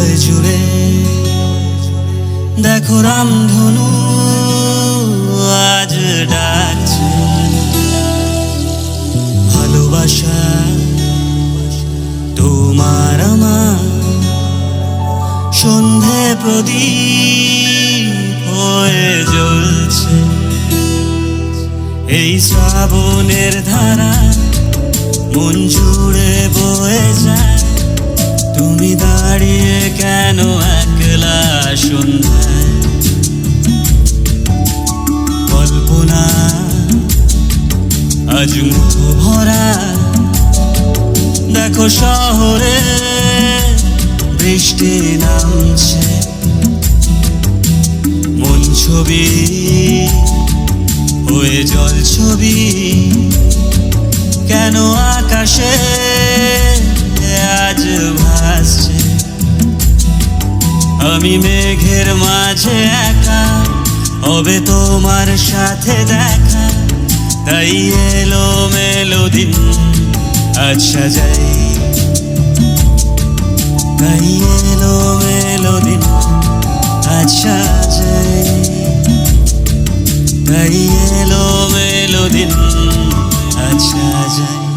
হৃদয় জুড়ে দেখো রামধনু আজ ডাকছে। ভালোবাসা তোমার আমার সন্ধে প্রদীপ হয়ে জ্বলছে। এই শ্রাবণের ধারা মন জুড়ে বয়ে যায়, তুমি দাঁড়িয়ে কেন একলা সন্ধ্যায়। কল্পনা আজ মুখো ভরা, দেখো শহরে বৃষ্টি নামছে। মন ছবি হয়ে জল ছবি কেন আকাশে আজ ভাসছে। আমি মেঘের মাঝে একা, হবে তোমার সাথে দেখা, তাই এলো মেলো দিন আজ সাজাই। তাই এলো মেলো দিন আজ সাজাই। তাই এলো মেলো দিন আজ সাজাই।